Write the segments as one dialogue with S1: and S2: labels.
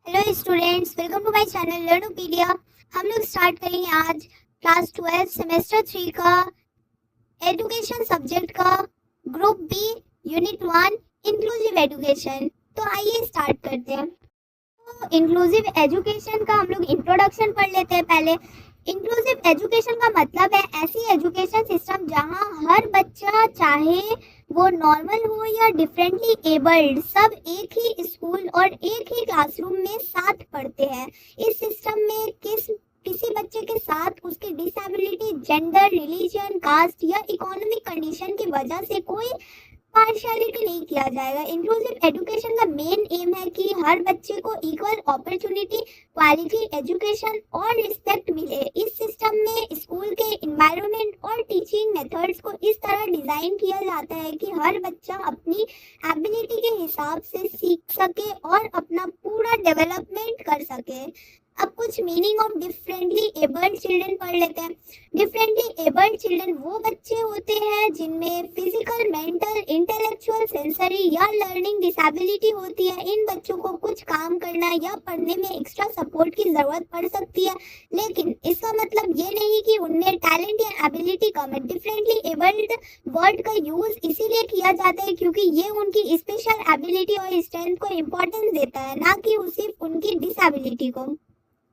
S1: Hello students, welcome to my channel Learnopedia. हम लोग start करेंगे आज क्लास 12 सेमेस्टर 3 का एजुकेशन सब्जेक्ट का group B unit 1 inclusive education. तो आइए स्टार्ट करते हैं। तो इंक्लूसिव एजुकेशन का हम लोग इंट्रोडक्शन पढ़ लेते हैं पहले। इंक्लूसिव एजुकेशन का मतलब है ऐसी एजुकेशन सिस्टम जहां हर बच्चा, चाहे वो नॉर्मल हो या डिफरेंटली एबल्ड, सब एक ही स्कूल और एक ही क्लासरूम में साथ पढ़ते हैं। इस सिस्टम में किसी बच्चे के साथ उसकी डिसेबिलिटी, जेंडर, रिलीजन, कास्ट या इकोनॉमिक कंडीशन की वजह से कोई पार्शियलिटी नहीं किया जाएगा। इंक्लूसिव एजुकेशन का मेन एम है कि हर बच्चे को इक्वल अपॉर्चुनिटी, क्वालिटी एजुकेशन और रिस्पेक्ट मिले। इस सिस्टम में स्कूल के एनवायरनमेंट और टीचिंग मेथड्स को इस तरह डिजाइन किया जाता है कि हर बच्चा अपनी एबिलिटी के हिसाब से सीख सके और अपना पूरा डेवलपमेंट कर सके। अब कुछ meaning of differently abled children पढ़ लेते हैं। डिफरेंटली एबल्ड चिल्ड्रन वो बच्चे होते हैं जिनमें फिजिकल, मेंटल, इंटेलेक्चुअल, सेंसरी या लर्निंग डिसेबिलिटी होती है। इन बच्चों को कुछ काम करना या पढ़ने में एक्स्ट्रा सपोर्ट की जरूरत पड़ सकती है, लेकिन इसका मतलब ये नहीं कि उनमें टैलेंट या एबिलिटी कम है। डिफरेंटली एबल्ड वर्ड का यूज इसीलिए किया जाता है क्योंकि ये उनकी स्पेशल एबिलिटी और स्ट्रेंथ को इम्पोर्टेंस देता है, ना कि सिर्फ उनकी डिसेबिलिटी को।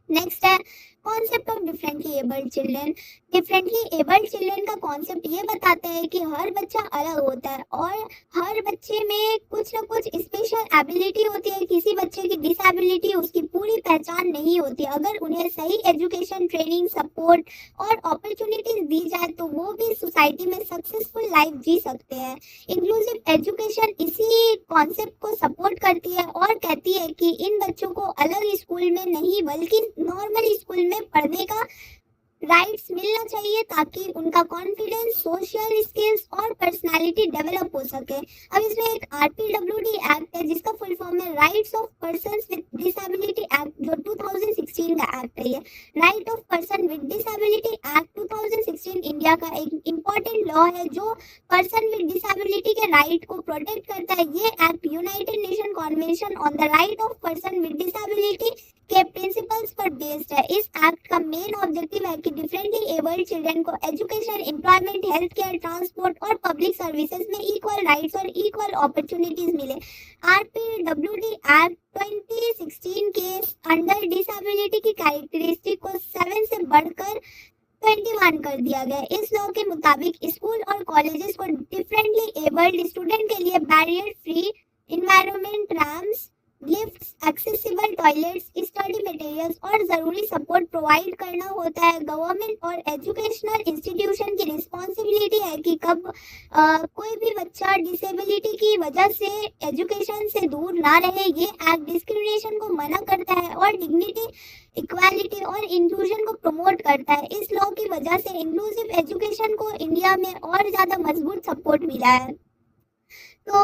S1: नेक्स्ट है concept of differently abled children. Differently abled children का कॉन्सेप्ट ये बताता है कि हर बच्चा अलग होता है और हर बच्चे में कुछ ना कुछ स्पेशल एबिलिटी होती है। किसी बच्चे की डिसेबिलिटी उसकी पूरी पहचान नहीं होती। अगर उन्हें सही एजुकेशन, ट्रेनिंग, सपोर्ट और अपॉर्चुनिटीज दी जाए तो वो भी सोसाइटी में सक्सेसफुल लाइफ जी सकते हैं। इंक्लूसिव एजुकेशन इसी कॉन्सेप्ट को सपोर्ट करती है और कहती है कि इन बच्चों को अलग स्कूल में नहीं बल्कि नॉर्मल स्कूल में पढ़ने का राइट्स मिलना चाहिए ताकि उनका कॉन्फिडेंस, सोशल स्किल्स और पर्सनालिटी डेवलप हो सके। अब इसमें एक RPWD एक्ट है जिसका फुल फॉर्म है rights of persons with disability act, जो 2016 का एक्ट है। ये right of person with disability act 2016 India का एक इम्पोर्टेंट लॉ है जो पर्सन विद डिसेबिलिटी के राइट को प्रोटेक्ट करता है। ये act United nation convention on the right of person with disability के प्रिंसिपल्स पर बेस्ड है। इस एक्ट का मेन ऑब्जेक्टिव है कि डिफरेंटली एबल्ड चिल्ड्रन को education, employment, health care, transport और पब्लिक सर्विसेज में इक्वल राइट्स और इक्वल अपॉर्चुनिटीज मिले। RPWD एक्ट 2016 के अंडर डिसेबिलिटी की कैरेक्टरिस्टिक को 7 से बढ़कर 21 कर दिया गया। इस लॉ के मुताबिक स्कूल और कॉलेजेस को डिफरेंटली एबल्ड स्टूडेंट के लिए barrier free environment, ramps, lifts, accessible toilets, study materials और जरूरी सपोर्ट प्रोवाइड करना होता है। गवर्नमेंट और एजुकेशनल इंस्टीट्यूशन की रिस्पॉन्सिबिलिटी है कि कब कोई भी बच्चा डिसेबिलिटी की वजह से एजुकेशन से दूर ना रहे। ये एक्ट डिस्क्रिमिनेशन को मना करता है और डिग्निटी, इक्वालिटी और इंक्लूजन को प्रमोट करता है। इस लॉ की वजह से इंक्लूसिव एजुकेशन को इंडिया में और ज्यादा मजबूत सपोर्ट मिला है। तो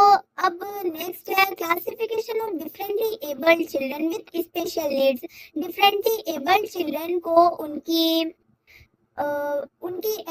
S1: अब नेक्स्ट है classification of differently abled children with special needs. Differently abled children को उनकी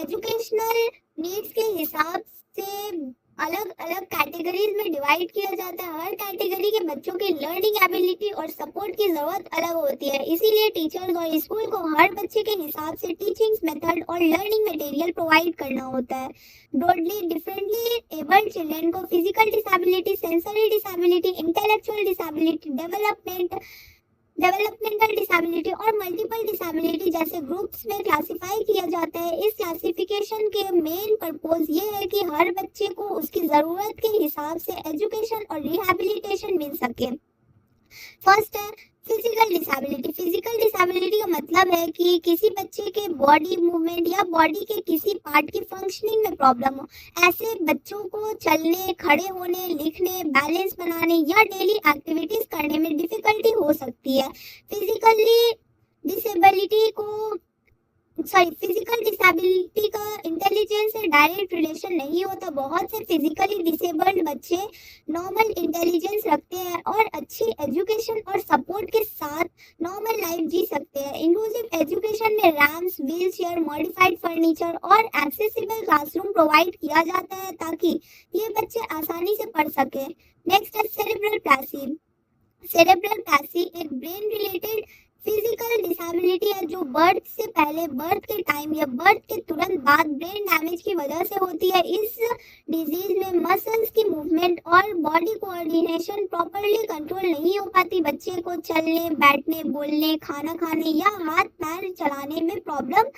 S1: एजुकेशनल नीड्स के हिसाब से अलग अलग कैटेगरीज में डिवाइड किया जाता है। हर कैटेगरी के बच्चों की लर्निंग एबिलिटी और सपोर्ट की जरूरत अलग होती है, इसीलिए टीचर्स और स्कूल को हर बच्चे के हिसाब से टीचिंग मेथड और लर्निंग मटेरियल प्रोवाइड करना होता है। ब्रॉडली डिफरेंटली एबल्ड चिल्ड्रन को physical disability, sensory disability, intellectual disability, developmental disability और मल्टीपल डिसेबिलिटी जैसे ग्रुप्स में क्लासिफाई किया जाता है। इस क्लासिफिकेशन के मेन पर्पस ये है कि हर बच्चे को उसकी ज़रूरत के हिसाब से एजुकेशन और रिहैबिलिटेशन मिल सके। फर्स्ट है फिजिकल डिसेबिलिटी। फिजिकल डिसेबिलिटी का मतलब है कि किसी बच्चे के बॉडी मूवमेंट या बॉडी के किसी पार्ट की फंक्शनिंग में प्रॉब्लम हो। ऐसे बच्चों को चलने, खड़े होने, लिखने, बैलेंस बनाने या डेली एक्टिविटीज करने में डिफिकल्टी हो सकती है। फिजिकल डिसेबिलिटी का इंटेलिजेंस से डायरेक्ट रिलेशन नहीं होता। बहुत से फिजिकली डिसेबल्ड बच्चे नॉर्मल इंटेलिजेंस रखते हैं और अच्छी एजुकेशन और सपोर्ट के साथ नॉर्मल लाइफ जी सकते हैं। इंक्लूसिव एजुकेशन में ramps, wheel chair, modified furniture और एक्सेसिबल क्लासरूम प्रोवाइड किया जाता है ताकि ये बच्चे आसानी से पढ़ सके। नेक्स्ट है सेरेब्रल पैसी। सेरेब्रल पैसी एक ब्रेन बर्थ से पहले, बर्थ के टाइम या बर्थ के तुरंत बाद ब्रेन डैमेज की वजह से होती है। इस डिजीज में मसल्स की मूवमेंट और बॉडी कोऑर्डिनेशन प्रॉपरली कंट्रोल नहीं हो पाती। बच्चे को चलने, बैठने, बोलने, खाना खाने या हाथ पैर चलाने में प्रॉब्लम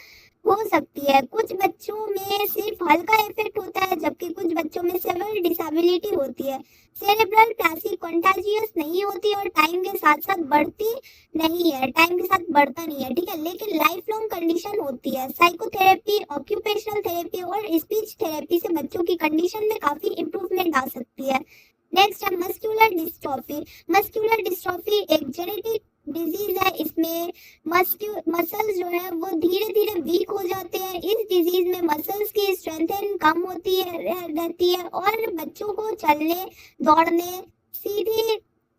S1: हो सकती है। कुछ बच्चों में सिर्फ हल्का इफेक्ट होता है, जबकि कुछ बच्चों में सेवियर डिसेबिलिटी होती है। सेरेब्रल पैसी कंटाजियस नहीं होती और टाइम के साथ साथ बढ़ती नहीं है, टाइम के साथ बढ़ता नहीं है, ठीक है, लेकिन लाइफ लॉन्ग कंडीशन होती है। साइकोथेरेपी, ऑक्यूपेशनल थेरेपी और स्पीच थेरेपी से बच्चों की कंडीशन में काफी इंप्रूवमेंट आ सकती है। नेक्स्ट है मस्कुलर डिस्ट्रॉफी। मस्कुलर डिस्ट्रॉफी एक जेनेटिक डिजीज है। इसमें मसल्स जो है वो धीरे धीरे वीक हो जाते हैं। इस डिजीज में मसल्स की स्ट्रेंथ कम होती है रहती है और बच्चों को चलने, दौड़ने,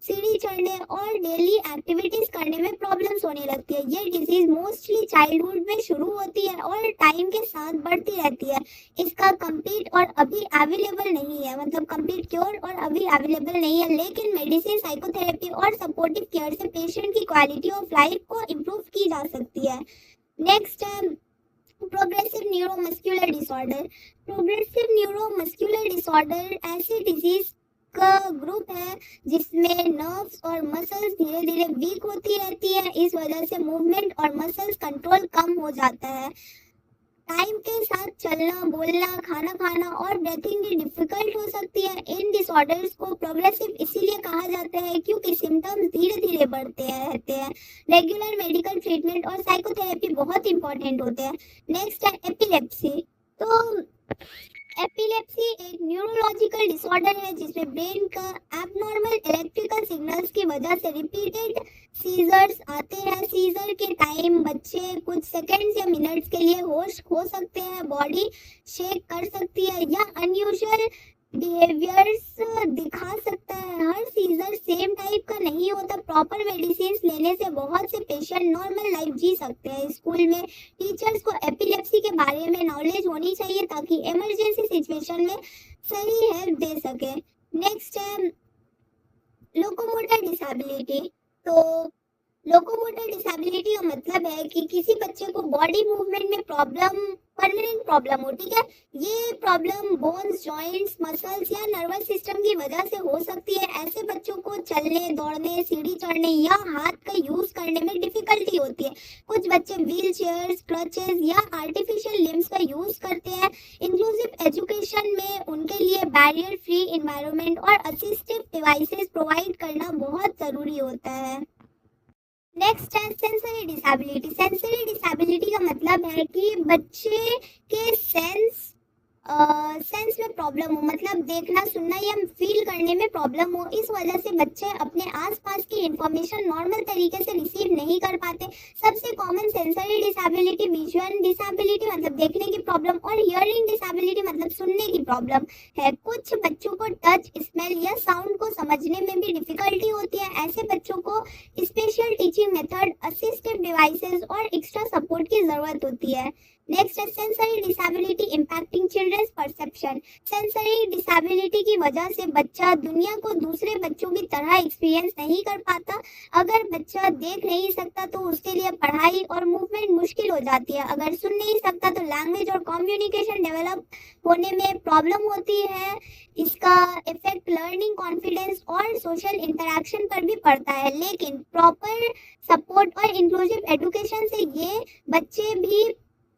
S1: सीढ़ी चढ़ने और डेली एक्टिविटीज करने में प्रॉब्लम्स होने लगती है। ये डिजीज मोस्टली चाइल्डहुड में शुरू होती है और टाइम के साथ बढ़ती रहती है। इसका कंप्लीट और अभी अवेलेबल नहीं है, मतलब कंप्लीट क्योर और अभी अवेलेबल नहीं है, लेकिन मेडिसिन, साइकोथेरेपी और सपोर्टिव केयर से पेशेंट की क्वालिटी ऑफ लाइफ को इम्प्रूव की जा सकती है। नेक्स्ट है progressive neuromuscular disorder. Progressive neuromuscular disorder ऐसी डिजीज का ग्रुप है जिसमें नर्व्स और मसल्स धीरे धीरे वीक होती रहती है। इस वजह से मूवमेंट और मसल्स कंट्रोल कम हो जाता है। टाइम के साथ चलना, बोलना, खाना खाना और ब्रीथिंग भी डिफिकल्ट हो सकती है। इन डिसऑर्डर्स को प्रोग्रेसिव इसीलिए कहा जाता है क्योंकि सिम्टम्स धीरे धीरे बढ़ते रहते हैं। रेगुलर मेडिकल ट्रीटमेंट और साइकोथेरेपी बहुत इंपॉर्टेंट होते हैं। नेक्स्ट है एपिलेप्सी। तो एपिलेप्सी एक न्यूरोलॉजिकल डिसऑर्डर है जिसमें ब्रेन का एबनॉर्मल इलेक्ट्रिकल सिग्नल्स की वजह से रिपीटेड सीजर्स आते हैं। सीजर के टाइम बच्चे कुछ सेकंड्स या मिनट्स के लिए होश खो सकते हैं, बॉडी शेक कर सकती है या अनयूजुअल बिहेवियर्स दिखा सकता है। हर सीजर सेम टाइप का नहीं होता। प्रॉपर मेडिसिन लेने से बहुत से पेशेंट नॉर्मल लाइफ जी सकते हैं। स्कूल में टीचर्स को एपिलेप्सी के बारे में नॉलेज होनी चाहिए ताकि इमरजेंसी सिचुएशन में सही हेल्प दे सके। नेक्स्ट है लोकोमोटर डिसेबिलिटी। तो लोकोमोटर डिसेबिलिटी का मतलब है कि किसी बच्चे को बॉडी मूवमेंट में प्रॉब्लम, परमानेंट प्रॉब्लम हो, ठीक है। ये प्रॉब्लम बोन्स, जॉइंट्स, मसल्स या नर्वस सिस्टम की वजह से हो सकती है। ऐसे बच्चों को चलने, दौड़ने, सीढ़ी चढ़ने या हाथ का यूज करने में डिफिकल्टी होती है। कुछ बच्चे व्हील चेयर्स, क्रचेस या आर्टिफिशियल लिम्स का यूज करते हैं। इंक्लूसिव एजुकेशन में उनके लिए बैरियर फ्री एनवायरनमेंट और असिस्टिव डिवाइसेस प्रोवाइड करना बहुत जरूरी होता है। नेक्स्ट है सेंसरी डिसेबिलिटी। सेंसरी डिसेबिलिटी का मतलब है कि बच्चे के सेंस में प्रॉब्लम हो, मतलब देखना, सुनना या फील करने में प्रॉब्लम हो। इस वजह से बच्चे अपने आसपास की इंफॉर्मेशन नॉर्मल तरीके से रिसीव नहीं कर पाते। सबसे common sensory disability visual disability मतलब देखने की प्रॉब्लम और हियरिंग डिसेबिलिटी मतलब सुनने की प्रॉब्लम है। कुछ बच्चों को टच, स्मेल या साउंड को समझने में भी डिफिकल्टी होती है। ऐसे बच्चों को special teaching method, assistive devices और एक्स्ट्रा सपोर्ट की जरूरत होती है। नेक्स्ट है sensory disability impacting children's perception. Sensory disability की वजह से बच्चा दुनिया को दूसरे बच्चों की तरह एक्सपीरियंस नहीं कर पाता। अगर बच्चा देख नहीं सकता तो उसके लिए पढ़ाई और मूवमेंट मुश्किल हो जाती है। अगर सुन नहीं सकता तो लैंग्वेज और कम्युनिकेशन डेवलप होने में प्रॉब्लम होती है। इसका इफेक्ट लर्निंग, कॉन्फिडेंस और सोशल इंटरेक्शन पर भी पड़ता है। लेकिन प्रॉपर सपोर्ट और इंक्लूसिव एजुकेशन से ये बच्चे भी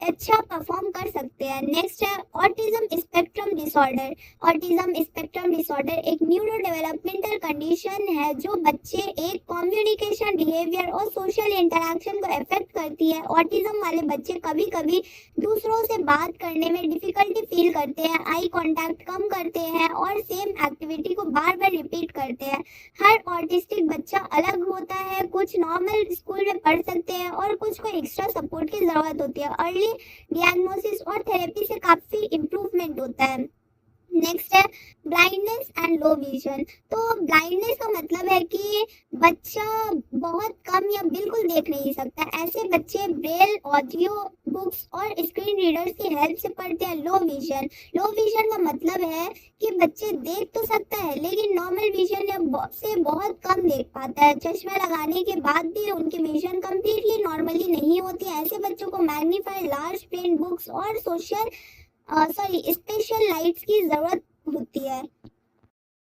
S1: अच्छा परफॉर्म कर सकते हैं। नेक्स्ट है autism spectrum disorder. Autism spectrum disorder एक न्यूरो डेवलपमेंटल कंडीशन है जो बच्चे एक कम्युनिकेशन, बिहेवियर और सोशल इंटरेक्शन को अफेक्ट करती है। ऑटिज्म वाले बच्चे कभी कभी दूसरों से बात करने में डिफिकल्टी फील करते हैं, आई कांटेक्ट कम करते हैं और सेम एक्टिविटी को बार बार रिपीट करते हैं। हर ऑटिस्टिक बच्चा अलग होता है। कुछ नॉर्मल स्कूल में पढ़ सकते हैं और कुछ को एक्स्ट्रा सपोर्ट की जरूरत होती है। अर्ली डियाग्नोसिस और थेरेपी से काफी इम्प्रूवमेंट होता है। नेक्स्ट है ब्लाइंडनेस एंड लो विजन। तो ब्लाइंडनेस का मतलब है कि बच्चा बहुत कम या बिल्कुल देख नहीं सकता। ऐसे बच्चे ब्रेल, ऑडियो बुक्स और स्क्रीन रीडर्स की हेल्प से पढ़ते हैं। लो विजन, लो विजन का मतलब है कि बच्चे देख तो सकता है लेकिन नॉर्मल विजन से बहुत कम देख पाता है। चश्मा लगाने के बाद भी उनकी विजन कम्प्लीटली नॉर्मली नहीं होती। ऐसे बच्चों को मैग्नीफाई, लार्ज प्रिंट बुक्स और स्पेशल लाइट्स की जरूरत होती है।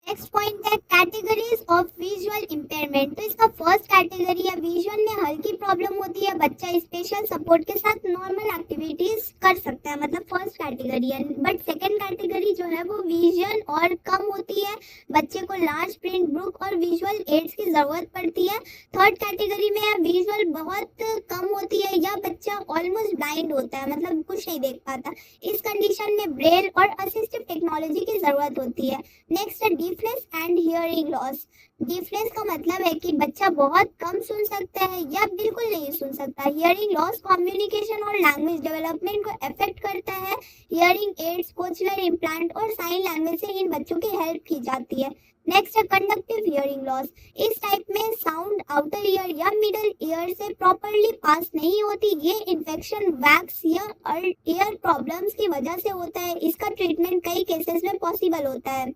S1: नेक्स्ट पॉइंट है कैटेगरीज ऑफ विजुअल इम्पेयरमेंट। तो इसका फर्स्ट कैटेगरी है विजन में हल्की प्रॉब्लम होती है, बच्चा स्पेशल सपोर्ट के साथ नॉर्मल एक्टिविटीज कर सकता है, मतलब फर्स्ट कैटेगरी है। बट सेकंड कैटेगरी जो है वो विजन और कम होती है, बच्चे को लार्ज प्रिंट बुक और विजुअल एड्स की जरूरत पड़ती है। थर्ड कैटेगरी में है विजुअल बहुत कम होती है या बच्चा ऑलमोस्ट ब्लाइंड होता है, मतलब कुछ नहीं देख पाता। इस कंडीशन में ब्रेल और असिस्टिव टेक्नोलॉजी की जरूरत होती है। नेक्स्ट है deafness and hearing loss. Deafness का मतलब है कि बच्चा बहुत कम सुन सकता है या बिल्कुल नहीं सुन सकता। हियरिंग लॉस कम्युनिकेशन और लैंग्वेज डेवलपमेंट को अफेक्ट करता है। हियरिंग एड्स, कोचलर इम्प्लांट और साइन लैंग्वेज से इन बच्चों की हेल्प की जाती है। नेक्स्ट है कंडक्टिव हियरिंग लॉस। इस टाइप में साउंड आउटर ईयर या मिडल ईयर से प्रॉपरली पास नहीं होती। ये इन्फेक्शन वैक्स या ईयर प्रॉब्लम्स की वजह से होता है। इसका ट्रीटमेंट कई केसेस में पॉसिबल होता है।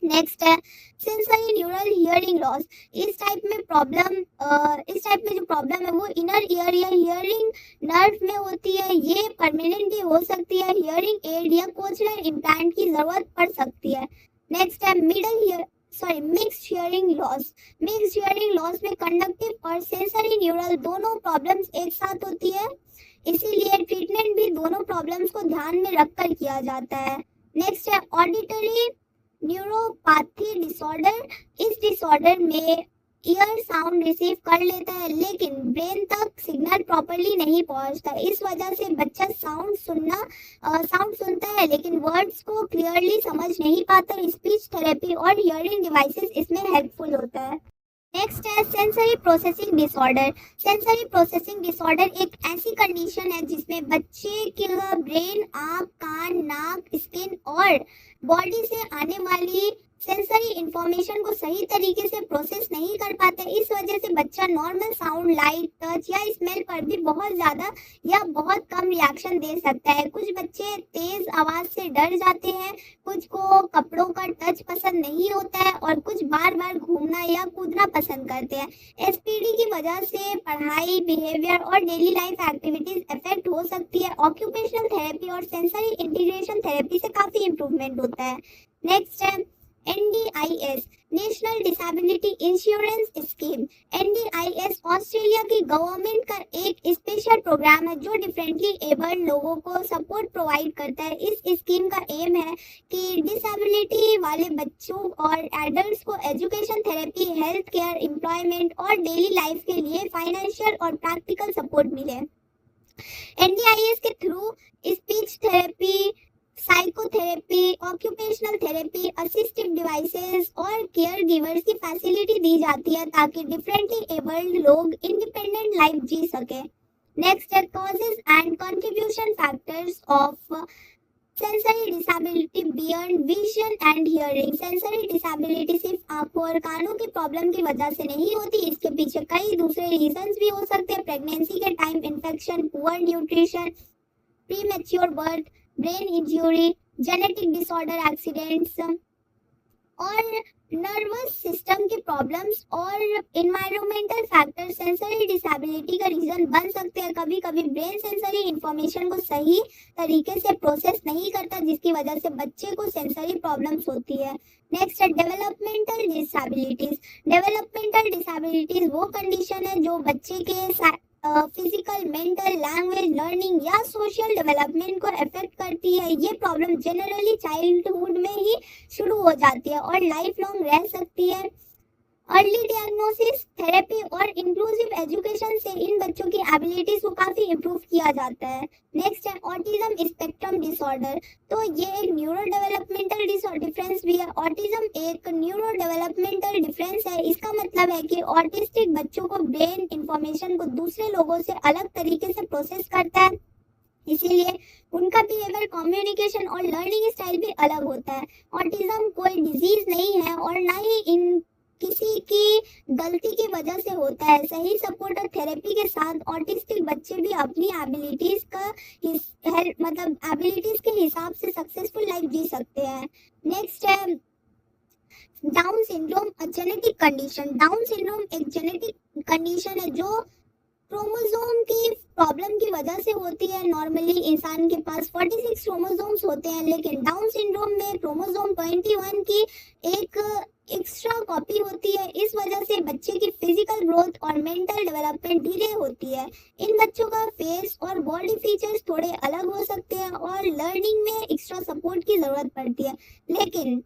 S1: नेक्स्ट है सेंसरी न्यूरल हियरिंग लॉस। इस टाइप में जो प्रॉब्लम है वो इनर ईयर या हियरिंग नर्व में होती है। ये परमानेंट भी हो सकती है। हियरिंग एड या कोचलर इम्प्लांट की जरूरत पड़ सकती है। नेक्स्ट है mixed hearing loss. Mixed hearing loss में कंडक्टिव और सेंसरी न्यूरल दोनों प्रॉब्लम्स एक साथ होती है, इसीलिए ट्रीटमेंट भी दोनों प्रॉब्लम्स को ध्यान में रखकर किया जाता है। नेक्स्ट है ऑडिटरी न्यूरोपैथी डिसऑर्डर। इस डिसऑर्डर में ईयर साउंड रिसीव कर लेता है लेकिन ब्रेन तक सिग्नल प्रॉपरली नहीं पहुंचता। इस वजह से बच्चा साउंड सुनता है लेकिन वर्ड्स को क्लियरली समझ नहीं पाता। स्पीच थेरेपी और हियरिंग डिवाइसेस इसमें हेल्पफुल होता है। नेक्स्ट है sensory processing disorder. Sensory processing disorder एक ऐसी कंडीशन है जिसमें बच्चे का ब्रेन आँख, कान, नाक, स्किन और बॉडी से आने वाली सेंसरी इंफॉर्मेशन को सही तरीके से प्रोसेस नहीं कर पाते। इस वजह से बच्चा नॉर्मल साउंड, लाइट, टच या स्मेल पर भी बहुत ज्यादा या बहुत कम रिएक्शन दे सकता है। कुछ बच्चे तेज आवाज से डर जाते हैं, कुछ को कपड़ों का टच पसंद नहीं होता है और कुछ बार बार घूमना या कूदना पसंद करते हैं। एसपीडी की वजह से पढ़ाई, बिहेवियर और डेली लाइफ एक्टिविटीज इफेक्ट हो सकती है। ऑक्यूपेशनल थेरेपी और सेंसरी इंटीग्रेशन थेरेपी से काफी इंप्रूवमेंट होता है। नेक्स्ट है NDIS, national disability insurance scheme. NDIS Australia की गवर्नमेंट का एक स्पेशल प्रोग्राम है जो डिफरेंटली एबल्ड लोगों को सपोर्ट प्रोवाइड करता है। इस स्कीम का एम है कि डिसेबिलिटी वाले बच्चों और एडल्ट्स को education, therapy, health care, employment और डेली लाइफ के लिए फाइनेंशियल और प्रैक्टिकल सपोर्ट मिले। NDIS के through speech therapy, psychotherapy, occupational therapy, assistive devices और केयर गिवर्स की फैसिलिटी दी जाती है ताकि डिफरेंटली एबल्ड लोग इंडिपेंडेंट लाइफ जी सके। नेक्स्ट है causes and contribution factors of sensory disability beyond vision and hearing. Sensory disability सिर्फ आंखों और कानों की प्रॉब्लम की वजह से नहीं होती, इसके पीछे कई दूसरे रीजंस भी हो सकते हैं। प्रेगनेंसी के time infection, poor nutrition, premature birth, brain injury, genetic disorder, accidents और नर्वस सिस्टम की प्रॉब्लम्स और इन्वायरमेंटल फैक्टर सेंसरी डिसेबिलिटी का रीजन बन सकते हैं। कभी कभी ब्रेन सेंसरी इंफॉर्मेशन को सही तरीके से प्रोसेस नहीं करता जिसकी वजह से बच्चे को सेंसरी प्रॉब्लम्स होती है। नेक्स्ट है डेवलपमेंटल डिसेबिलिटीज। डेवलपमेंटल डिसेबिलिटीज वो कंडीशन है जो बच्चे के फिजिकल, मेंटल, लैंग्वेज, लर्निंग या सोशल डेवलपमेंट को अफेक्ट करती है। ये प्रॉब्लम जनरली चाइल्डहुड में ही शुरू हो जाती है और लाइफ लॉन्ग रह सकती है। अर्ली डियग्नोसिस, थेरेपी और इंक्लूसिव एजुकेशन से इन बच्चों की एबिलिटीज को काफी इम्प्रूव किया जाता है। नेक्स्ट है ऑटिज्म स्पेक्ट्रम डिसऑर्डर। तो ये एक न्यूरो डेवलपमेंटल डिफरेंस भी है। ऑटिज्म एक न्यूरो डेवलपमेंटल डिफरेंस है। इसका मतलब है कि ऑटिस्टिक बच्चों को ब्रेन इंफॉर्मेशन को दूसरे लोगों से अलग तरीके से प्रोसेस करता है। इसीलिए उनका बिहेवियर, कम्युनिकेशन और लर्निंग स्टाइल भी अलग होता है। ऑटिज्म कोई डिजीज नहीं है और ना ही इन किसी की गलती की वजह से होता है। सही सपोर्ट और थेरेपी के साथ ऑटिस्टिक बच्चे भी अपनी एबिलिटीज का एबिलिटीज के हिसाब से सक्सेसफुल लाइफ जी सकते हैं। नेक्स्ट है down syndrome, genetic condition. Down syndrome एक जेनेटिक कंडीशन है जो क्रोमोसोम की प्रॉब्लम की वजह से होती है। नॉर्मली इंसान के पास 46 क्रोमोसोम्स होते हैं, लेकिन डाउन सिंड्रोम में क्रोमोसोम 21 की एक एक्स्ट्रा कॉपी होती है। इस वजह से बच्चे की फिजिकल ग्रोथ और मेंटल डेवलपमेंट डिले होती है। इन बच्चों का फेस और बॉडी फीचर्स थोड़े अलग हो सकते हैं और लर्निंग में एक्स्ट्रा सपोर्ट की जरूरत पड़ती है, लेकिन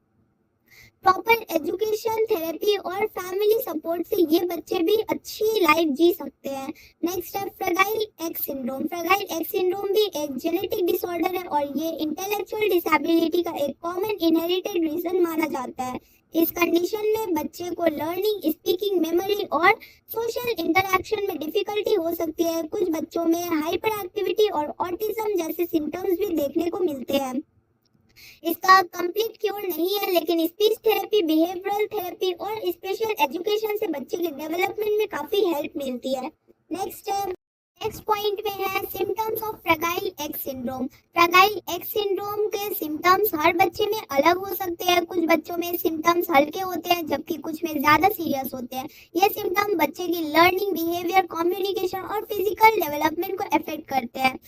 S1: प्रॉपर एजुकेशन, थेरेपी और फैमिली सपोर्ट से ये बच्चे भी अच्छी लाइफ जी सकते हैं। नेक्स्ट है फ्रगाइल X syndrome. Fragile X syndrome भी एक जेनेटिक डिसऑर्डर है और ये इंटेलेक्चुअल डिसेबिलिटी का एक कॉमन इनहेरिटेड रीजन माना जाता है। इस कंडीशन में बच्चे को लर्निंग, स्पीकिंग, मेमोरी और सोशल इंटरैक्शन में डिफिकल्टी हो सकती है। कुछ बच्चों में हाइपर एक्टिविटी और ऑटिज्म जैसे सिम्टम्स भी देखने को मिलते हैं। इसका कंप्लीट क्योर नहीं है, लेकिन स्पीच थेरेपी, बिहेवियरल थेरेपी और स्पेशल एजुकेशन से बच्चे के डेवलपमेंट में काफी हेल्प मिलती है। नेक्स्ट पॉइंट में है symptoms of fragile X syndrome. Fragile X syndrome के सिम्टम्स हर बच्चे में अलग हो सकते हैं। कुछ बच्चों में सिम्टम्स हल्के होते हैं जबकि कुछ में ज्यादा सीरियस होते हैं। ये सिम्टम बच्चे की लर्निंग, बिहेवियर, कम्युनिकेशन और फिजिकल डेवलपमेंट को अफेक्ट करते हैं।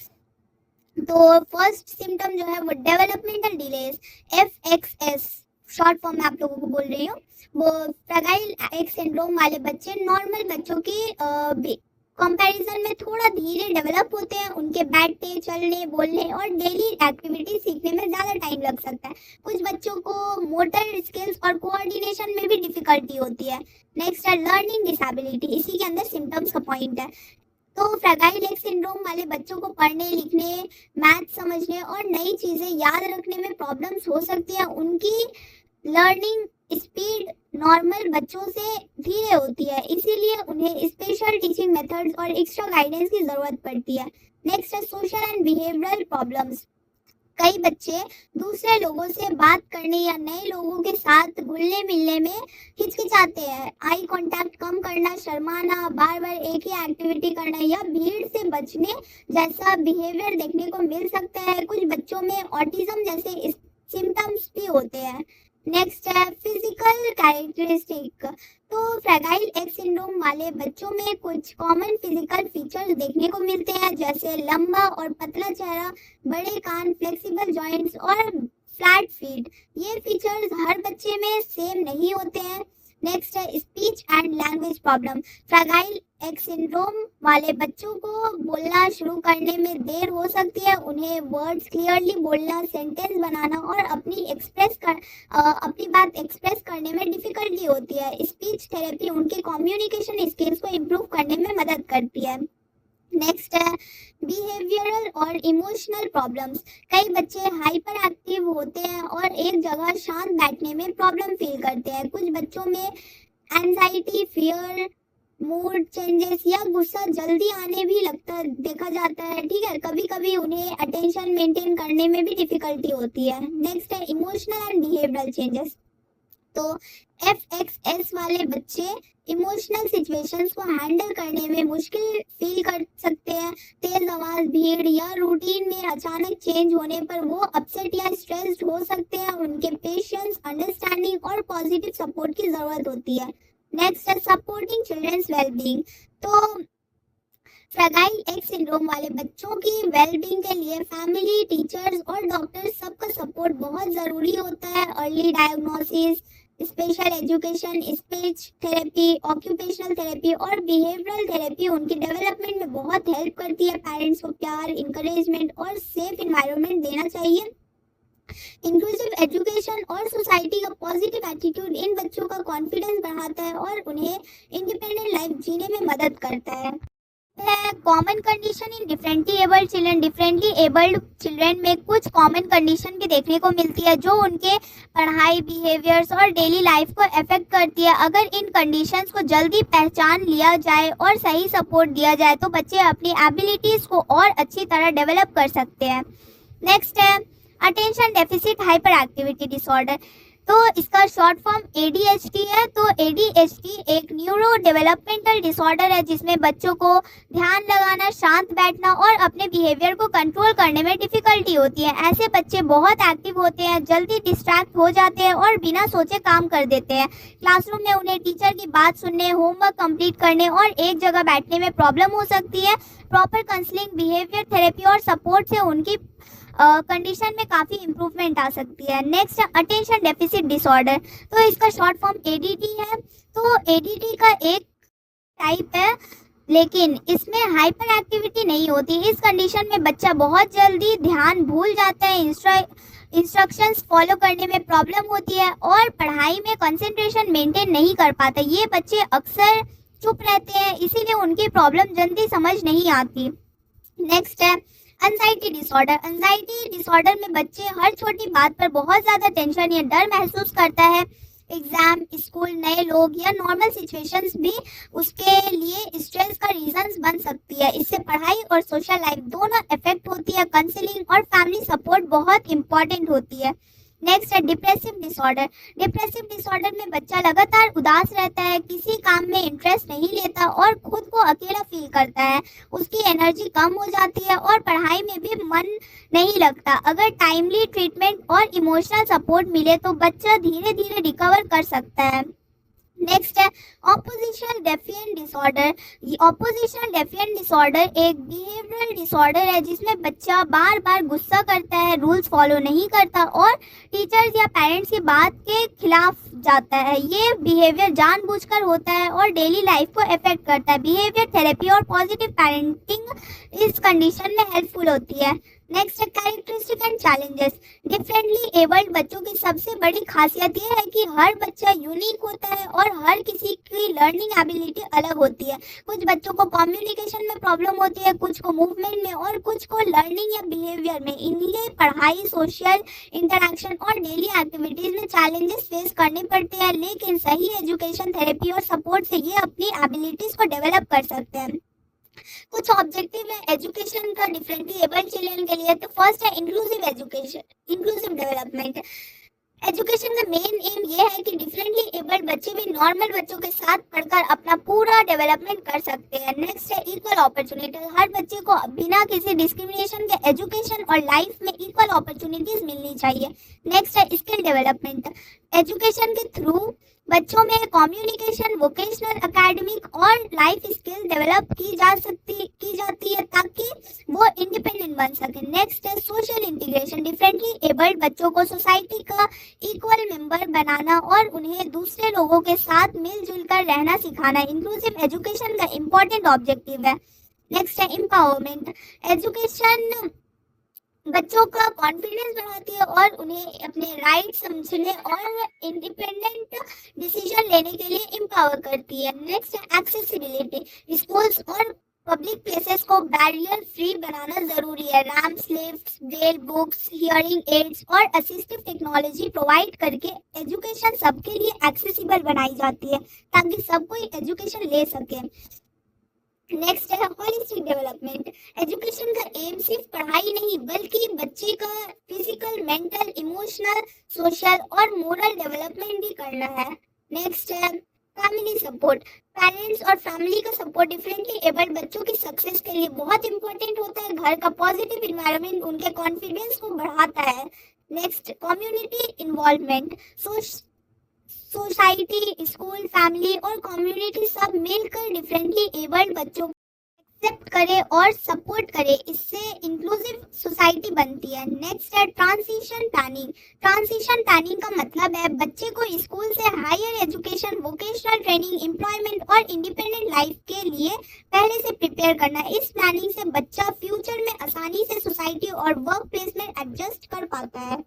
S1: तो फर्स्ट सिम्टम जो है वो developmental delays, FXS short form में आप लोगों को बोल रही हूँ। वो फ्रगाइल एक्स सिंड्रोम वाले बच्चे नॉर्मल बच्चों की कंपैरिजन में थोड़ा धीरे डेवलप होते हैं। उनके बैठने, चलने, बोलने और डेली एक्टिविटी सीखने में ज्यादा टाइम लग सकता है। कुछ बच्चों को मोटर स्किल्स और कोऑर्डिनेशन में भी डिफिकल्टी होती है। नेक्स्ट है लर्निंग डिसेबिलिटी, इसी के अंदर सिम्टम्स का पॉइंट है। तो फ्रगाइल एक्स सिंड्रोम वाले बच्चों को पढ़ने, लिखने, मैथ समझने और नई चीजें याद रखने में प्रॉब्लम्स हो सकती है। उनकी लर्निंग स्पीड नॉर्मल बच्चों से धीरे होती है, इसीलिए उन्हें स्पेशल टीचिंग मेथड्स और एक्स्ट्रा गाइडेंस की जरूरत पड़ती है। नेक्स्ट है सोशल एंड बिहेवियरल प्रॉब्लम्स। कई बच्चे दूसरे लोगों से बात करने या नए लोगों के साथ घुलने मिलने में हिचकिचाते हैं। आई कांटेक्ट कम करना, शर्माना, बार बार एक ही एक्टिविटी करना या भीड़ से बचने जैसा बिहेवियर देखने को मिल सकता है। कुछ बच्चों में ऑटिज्म जैसे सिम्टम्स भी होते हैं। नेक्स्ट है फिजिकल कैरेक्टरिस्टिक। तो फ्रगाइल एक्स सिंड्रोम वाले बच्चों में कुछ कॉमन फिजिकल फीचर्स देखने को मिलते हैं, जैसे लंबा और पतला चेहरा, बड़े कान, फ्लेक्सिबल जॉइंट्स और फ्लैट फीट। ये फीचर्स हर बच्चे में सेम नहीं होते हैं। नेक्स्ट है speech and language problem. Fragile X syndrome वाले बच्चों को बोलना शुरू करने में देर हो सकती है। उन्हें वर्ड्स क्लियरली बोलना, सेंटेंस बनाना और अपनी बात एक्सप्रेस करने में डिफिकल्टी होती है। स्पीच थेरेपी उनके कम्युनिकेशन स्किल्स को इम्प्रूव करने में मदद करती है। नेक्स्ट है बिहेवियरल और इमोशनल प्रॉब्लम्स। कई बच्चे हाइपर एक्टिव होते हैं और एक जगह शांत बैठने में प्रॉब्लम फील करते हैं। कुछ बच्चों में एंजाइटी, फियर, मूड चेंजेस या गुस्सा जल्दी आने भी देखा जाता है। ठीक है, कभी कभी उन्हें अटेंशन मेंटेन करने में भी डिफिकल्टी होती है। नेक्स्ट है इमोशनल एंड बिहेवियरल चेंजेस। तो FXS वाले बच्चे इमोशनल सिचुएशंस को हैंडल करने में मुश्किल फील कर सकते हैं। तेज आवाज, भीड़ या रूटीन में अचानक चेंज होने पर वो अपसेट या स्ट्रेस्ड हो सकते हैं। उनके पेशेंस, अंडरस्टैंडिंग और पॉजिटिव सपोर्ट की जरूरत होती है। नेक्स्ट है सपोर्टिंग चिल्ड्रंस वेलबींग। तो फ्रगाइल एक्स सिंड्रोम वाले बच्चों की वेलबींग के लिए फैमिली, टीचर्स और डॉक्टर्स सबका सपोर्ट बहुत जरूरी होता है। Early diagnosis, special education, speech therapy, occupational therapy और बिहेवियरल थेरेपी उनकी डेवलपमेंट में बहुत हेल्प करती है। पेरेंट्स को प्यार, इंकरेजमेंट और सेफ एनवायरनमेंट देना चाहिए। इंक्लूसिव एजुकेशन और सोसाइटी का पॉजिटिव एटीट्यूड इन बच्चों का कॉन्फिडेंस बढ़ाता है और उन्हें इंडिपेंडेंट लाइफ जीने में मदद करता है। है common condition in differently abled children. Differently abled children में कुछ कॉमन कंडीशन भी देखने को मिलती है जो उनके पढ़ाई, बिहेवियर्स और डेली लाइफ को अफेक्ट करती है। अगर इन कंडीशंस को जल्दी पहचान लिया जाए और सही सपोर्ट दिया जाए तो बच्चे अपनी एबिलिटीज को और अच्छी तरह डेवलप कर सकते हैं। नेक्स्ट है attention deficit hyper activity disorder. तो इसका शॉर्ट फॉर्म ADHD है। तो ADHD एक न्यूरो डेवलपमेंटल डिसऑर्डर है जिसमें बच्चों को ध्यान लगाना, शांत बैठना और अपने बिहेवियर को कंट्रोल करने में डिफिकल्टी होती है। ऐसे बच्चे बहुत एक्टिव होते हैं, जल्दी डिस्ट्रैक्ट हो जाते हैं और बिना सोचे काम कर देते हैं। क्लासरूम में उन्हें टीचर की बात सुनने, होमवर्क कंप्लीट करने और एक जगह बैठने में प्रॉब्लम हो सकती है। प्रॉपर काउंसलिंग, बिहेवियर थेरेपी और सपोर्ट से उनकी कंडीशन में काफ़ी इम्प्रूवमेंट आ सकती है। Next attention deficit disorder. तो इसका शॉर्ट फॉर्म ADD है। तो ADD का एक टाइप है लेकिन इसमें हाइपर एक्टिविटी नहीं होती। इस कंडीशन में बच्चा बहुत जल्दी ध्यान भूल जाता है, इंस्ट्रक्शंस फॉलो करने में प्रॉब्लम होती है और पढ़ाई में कंसंट्रेशन मेंटेन नहीं कर पाता। ये बच्चे अक्सर चुप रहते हैं, इसीलिए उनकी प्रॉब्लम जल्दी समझ नहीं आती। नेक्स्ट है एंजाइटी डिसऑर्डर। एंजाइटी डिसऑर्डर में बच्चे हर छोटी बात पर बहुत ज़्यादा टेंशन या डर महसूस करता है। एग्जाम, स्कूल, नए लोग या नॉर्मल सिचुएशंस भी उसके लिए स्ट्रेस का रीजंस बन सकती है। इससे पढ़ाई और सोशल लाइफ दोनों इफेक्ट होती है। काउंसलिंग और फैमिली सपोर्ट बहुत इंपॉर्टेंट होती है। नेक्स्ट है डिप्रेसिव डिसऑर्डर। डिप्रेसिव डिसऑर्डर में बच्चा लगातार उदास रहता है, किसी काम में इंटरेस्ट नहीं लेता और खुद को अकेला फील करता है। उसकी एनर्जी कम हो जाती है और पढ़ाई में भी मन नहीं लगता। अगर टाइमली ट्रीटमेंट और इमोशनल सपोर्ट मिले तो बच्चा धीरे धीरे रिकवर कर सकता है। नेक्स्ट है opposition defiant disorder. Opposition defiant disorder एक बिहेवियरल डिसऑर्डर है जिसमें बच्चा बार बार गुस्सा करता है, रूल्स फॉलो नहीं करता और टीचर्स या पेरेंट्स की बात के खिलाफ जाता है। ये बिहेवियर जानबूझकर होता है और डेली लाइफ को अफेक्ट करता है। बिहेवियर थेरेपी और पॉजिटिव पेरेंटिंग इस कंडीशन में हेल्पफुल होती है। नेक्स्ट है characteristic and challenges. Differently abled बच्चों की सबसे बड़ी खासियत यह है कि हर बच्चा यूनिक होता है और हर किसी की लर्निंग एबिलिटी अलग होती है। कुछ बच्चों को कम्युनिकेशन में प्रॉब्लम होती है, कुछ को मूवमेंट में और कुछ को लर्निंग या बिहेवियर में। इन्हें पढ़ाई, सोशल इंटरेक्शन और डेली एक्टिविटीज में चैलेंजेस फेस करने पड़ते हैं, लेकिन सही एजुकेशन, थेरेपी और सपोर्ट से ये अपनी एबिलिटीज को डेवलप कर सकते हैं। कुछ ऑब्जेक्टिव है एजुकेशन का डिफरेंटली एबल्ड चिल्ड्रन के लिए। तो फर्स्ट है inclusive education, inclusive development. Education का मेन एम ये है कि डिफरेंटली एबल्ड बच्चे भी नॉर्मल बच्चों के साथ पढ़कर अपना पूरा डेवलपमेंट कर सकते हैं। नेक्स्ट है इक्वल अपॉर्चुनिटी। हर बच्चे को बिना किसी डिस्क्रिमिनेशन के एजुकेशन और लाइफ में इक्वल अपॉर्चुनिटीज मिलनी चाहिए। नेक्स्ट है स्किल डेवलपमेंट। एजुकेशन के थ्रू बच्चों में कम्युनिकेशन, वोकेशनल, एकेडमिक और लाइफ स्किल डेवलप की जाती है ताकि वो इंडिपेंडेंट बन सके। नेक्स्ट है सोशल इंटीग्रेशन। डिफरेंटली एबल्ड बच्चों को सोसाइटी का इक्वल मेंबर बनाना और उन्हें दूसरे लोगों के साथ मिलजुल कर रहना सिखाना इंक्लूसिव एजुकेशन का इम्पोर्टेंट ऑब्जेक्टिव है। नेक्स्ट है एम्पावरमेंट। एजुकेशन बच्चों का कॉन्फिडेंस बढ़ाती है और उन्हें अपने राइट समझने और इंडिपेंडेंट डिसीजन लेने के लिए एम्पावर करती है। नेक्स्ट है एक्सेसिबिलिटी। स्कूल्स और पब्लिक प्लेसेस को बैरियर फ्री बनाना जरूरी है। Ramps, lifts, Braille books, hearing aids और असिस्टिव टेक्नोलॉजी प्रोवाइड करके एजुकेशन सबके लिए एक्सेसिबल बनाई जाती है ताकि सब कोई एजुकेशन ले सके। नेक्स्ट है होलिस्टिक डेवलपमेंट। एजुकेशन का एम सिर्फ पढ़ाई नहीं बल्कि बच्चे का फिजिकल, मेंटल, इमोशनल, सोशल और मोरल डेवलपमेंट भी करना है। नेक्स्ट है फैमिली सपोर्ट। पेरेंट्स और फैमिली का सपोर्ट डिफरेंटली एबल्ड बच्चों की सक्सेस के लिए बहुत इंपॉर्टेंट होता है। घर का पॉजिटिव इन्वायरमेंट उनके कॉन्फिडेंस को बढ़ाता है। Next community involvement. Society, school, family और कम्युनिटी सब मिलकर डिफरेंटली एबल्ड बच्चों को एक्सेप्ट करे और सपोर्ट करे, इससे इंक्लूसिव सोसाइटी बनती है। नेक्स्ट है ट्रांजिशन प्लानिंग। ट्रांजिशन प्लानिंग का मतलब है बच्चे को स्कूल से higher education, vocational training, employment और इंडिपेंडेंट लाइफ के लिए पहले से प्रिपेयर करना। इस प्लानिंग से बच्चा फ्यूचर में आसानी से सोसाइटी और वर्क प्लेस में एडजस्ट कर पाता है।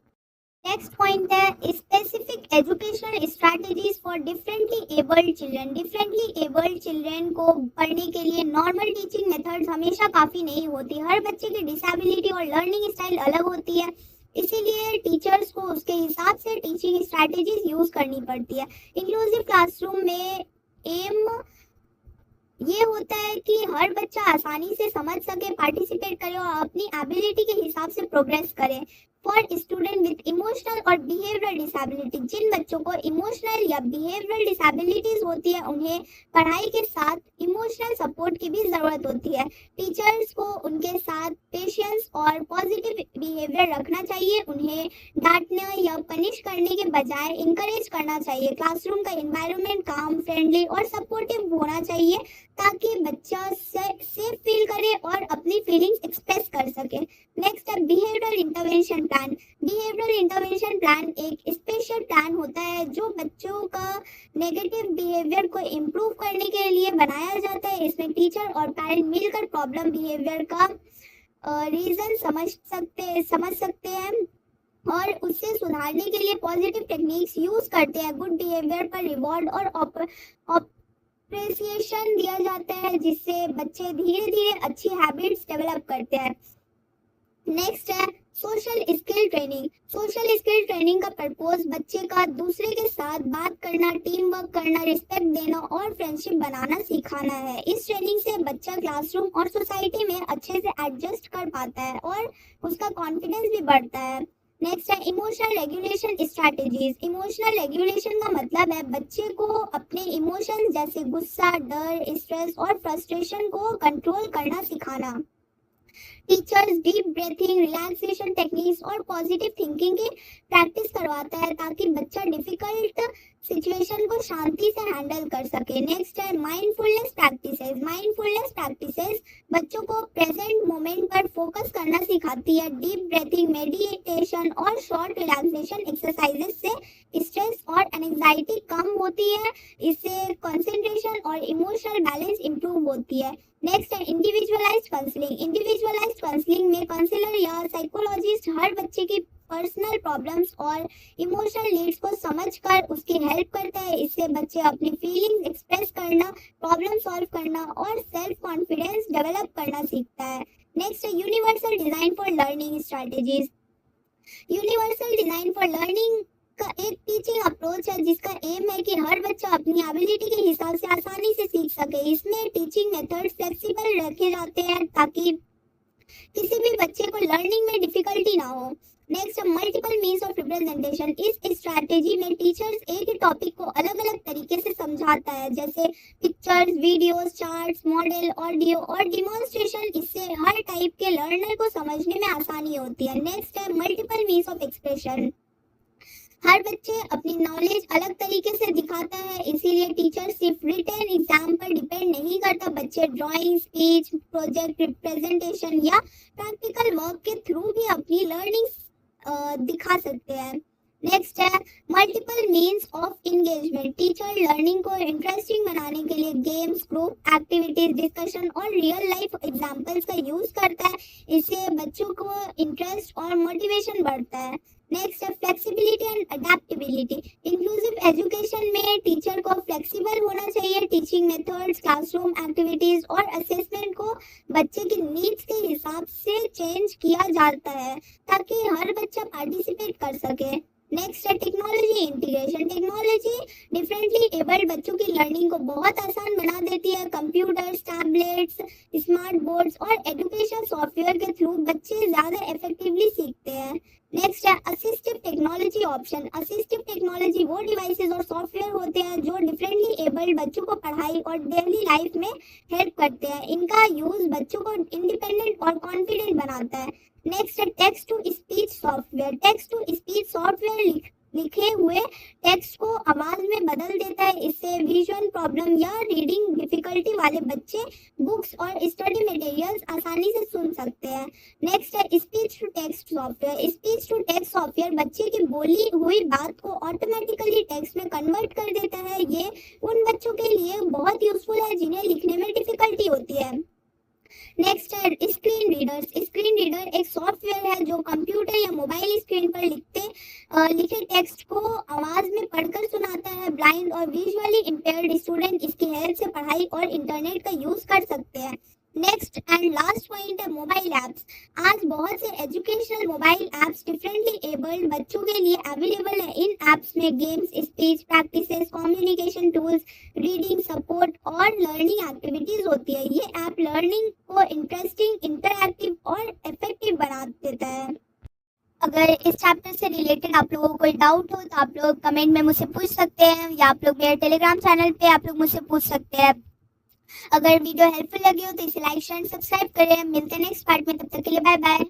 S1: नेक्स्ट पॉइंट है specific educational strategies for differently abled children. Differently abled children को पढ़ने के लिए नॉर्मल टीचिंग मेथड्स हमेशा काफ़ी नहीं होती। हर बच्चे की डिसेबिलिटी और लर्निंग स्टाइल अलग होती है, इसीलिए टीचर्स को उसके हिसाब से टीचिंग स्ट्रैटेजीज यूज करनी पड़ती है। इंक्लूसिव क्लासरूम में एम ये होता है कि हर बच्चा आसानी से समझ सके, पार्टिसिपेट करे और अपनी एबिलिटी के हिसाब से प्रोग्रेस करे। फॉर स्टूडेंट विद इमोशनल और बिहेवियरल डिसेबिलिटी, जिन बच्चों को इमोशनल या बिहेवियरल डिसेबिलिटीज होती है उन्हें पढ़ाई के साथ इमोशनल सपोर्ट की भी ज़रूरत होती है। टीचर्स को उनके साथ पेशेंस और पॉजिटिव बिहेवियर रखना चाहिए। उन्हें डांटने या पनिश करने के बजाय इंकरेज करना चाहिए। क्लासरूम का एनवायरनमेंट काम, फ्रेंडली और सपोर्टिव होना चाहिए ताकि बच्चा सेफ फील करे और अपनी फीलिंग्स एक्सप्रेस कर सके। नेक्स्ट है behavioural intervention plan. Behavioural intervention plan एक स्पेशल प्लान होता है जो बच्चों का नेगेटिव बिहेवियर को इम्प्रूव करने के लिए बनाया जाता है। इसमें टीचर और पेरेंट मिलकर प्रॉब्लम बिहेवियर का रीजन समझ सकते हैं और उससे सुधारने के लिए पॉजिटिव टेक्निक्स यूज करते हैं। गुड बिहेवियर पर रिवॉर्ड और अप्रिसिएशन दिया जाता है जिससे बच्चे धीरे धीरे अच्छी हैबिट्स डेवलप करते हैं। नेक्स्ट है social skill training. Social skill training का पर्पस बच्चे का दूसरे के साथ बात करना, टीम वर्क करना, रिस्पेक्ट देना और फ्रेंडशिप बनाना सिखाना है। इस ट्रेनिंग से बच्चा क्लासरूम और सोसाइटी में अच्छे से एडजस्ट कर पाता है और उसका कॉन्फिडेंस भी बढ़ता है। नेक्स्ट है emotional regulation strategies. Emotional regulation का मतलब है बच्चे को अपने इमोशंस जैसे गुस्सा, डर, स्ट्रेस और फ्रस्ट्रेशन को कंट्रोल करना सिखाना। Teachers deep breathing, relaxation techniques और पॉजिटिव थिंकिंग की प्रैक्टिस करवाता है ताकि बच्चा डिफिकल्ट सिचुएशन को शांति से हैंडल कर सके। नेक्स्ट है माइंडफुलनेस प्रैक्टिसेस। माइंडफुलनेस प्रैक्टिसेस बच्चों को प्रेजेंट मोमेंट पर फोकस करना सिखाती है। डीप ब्रीथिंग, मेडिटेशन और शॉर्ट रिलैक्सेशन एक्सरसाइजेस से स्ट्रेस और एंजाइटी कम होती है। इससे कंसंट्रेशन और इमोशनल बैलेंस इंप्रूव होती है। नेक्स्ट है इंडिविजुअलाइज्ड काउंसलिंग। इंडिविजुअलाइज्ड काउंसलिंग में काउंसलर या साइकोलॉजिस्ट हर बच्चे की पर्सनल प्रॉब्लम्स और इमोशनल नीड्स को समझकर उसकी हेल्प करता है। इससे बच्चे अपनी फीलिंग्स एक्सप्रेस करना, प्रॉब्लम सॉल्व करना और सेल्फ कॉन्फिडेंस डेवलप करना सीखता है। नेक्स्ट है universal design for learning strategies. Universal design for learning का एक टीचिंग अप्रोच है जिसका एम है कि हर बच्चा अपनी एबिलिटी के हिसाब से आसानी से सीख सके। इसमें टीचिंग मेथड फ्लेक्सिबल रखे जाते हैं ताकि किसी भी बच्चे को लर्निंग में डिफिकल्टी ना हो। Next multiple means of representation. इस स्ट्रैटेजी में टीचर्स एक ही टॉपिक को अलग अलग तरीके से समझाता है जैसे pictures, videos, charts, model, audio और डिमॉन्स्ट्रेशन। इससे हर टाइप के लर्नर को समझने में आसानी होती है। नेक्स्ट है मल्टीपल मीन्स ऑफ एक्सप्रेशन। हर बच्चे अपनी नॉलेज अलग तरीके से दिखाता है, इसीलिए टीचर सिर्फ रिटन एग्जाम पर डिपेंड नहीं करता। बच्चे ड्राइंग, स्पीच, प्रोजेक्ट, रिप्रेजेंटेशन या प्रैक्टिकल वर्क के थ्रू भी अपनी लर्निंग दिखा सकते हैं। नेक्स्ट है multiple means of engagement. Teacher learning को इंटरेस्टिंग बनाने के लिए गेम्स, ग्रुप एक्टिविटीज, डिस्कशन और रियल लाइफ एग्जांपल्स का यूज करता है। इससे बच्चों को इंटरेस्ट और मोटिवेशन बढ़ता है। नेक्स्ट है flexibility and adaptability. Inclusive education में टीचर को फ्लेक्सिबल होना चाहिए। टीचिंग मेथड्स, क्लासरूम एक्टिविटीज और असेसमेंट को बच्चे की नीड्स के हिसाब से चेंज किया जाता है ताकि हर बच्चा पार्टिसिपेट कर सके। नेक्स्ट है technology integration. Technology differently abled बच्चों की लर्निंग को बहुत आसान बना देती है। कंप्यूटर्स, टैबलेट्स, स्मार्ट बोर्ड्स और एजुकेशन सॉफ्टवेयर के थ्रू बच्चे ज़्यादा इफेक्टिवली सीखते हैं। नेक्स्ट है assistive technology option. Assistive technology वो डिवाइसेस और सॉफ्टवेयर होते हैं जो डिफरेंटली एबल्ड बच्चों को पढ़ाई और डेली लाइफ में हेल्प करते हैं। इनका यूज बच्चों को इंडिपेंडेंट और कॉन्फिडेंट बनाता है। नेक्स्ट है text to speech software. Text to speech software लिखे हुए टेक्स्ट को आवाज में बदल देता है। इससे विजुअल प्रॉब्लम या रीडिंग डिफिकल्टी वाले बच्चे बुक्स और स्टडी मटेरियल्स आसानी से सुन सकते हैं। नेक्स्ट है speech to text software. Speech to text software बच्चे की बोली हुई बात को ऑटोमेटिकली टेक्स्ट में कन्वर्ट कर देता है। ये उन बच्चों के लिए बहुत यूजफुल है जिन्हें लिखने में डिफिकल्टी होती है। नेक्स्ट है स्क्रीन रीडर्स। स्क्रीन रीडर एक सॉफ्टवेयर है जो कंप्यूटर या मोबाइल स्क्रीन पर लिखे टेक्स्ट को आवाज में पढ़कर सुनाता है। ब्लाइंड और विजुअली इंपेयर्ड स्टूडेंट इसकी हेल्प से पढ़ाई और इंटरनेट का यूज कर सकते हैं। नेक्स्ट एंड लास्ट पॉइंट है मोबाइल ऐप्स। आज बहुत से educational mobile apps differently abled बच्चों के लिए अवेलेबल है। इन ऐप्स में games, speech practices, communication tools, reading support और लर्निंग एक्टिविटीज होती है। ये ऐप लर्निंग को इंटरेस्टिंग, इंटरैक्टिव और इफेक्टिव बना देता है। अगर इस चैप्टर से रिलेटेड आप लोगों को कोई डाउट हो तो आप लोग कमेंट में मुझसे पूछ सकते हैं, या आप लोग मेरे टेलीग्राम चैनल पे आप लोग मुझसे पूछ सकते हैं। अगर वीडियो हेल्पफुल लगी हो तो इसे लाइक शेयर सब्सक्राइब करें। मिलते हैं नेक्स्ट पार्ट में, तब तक के लिए बाय बाय।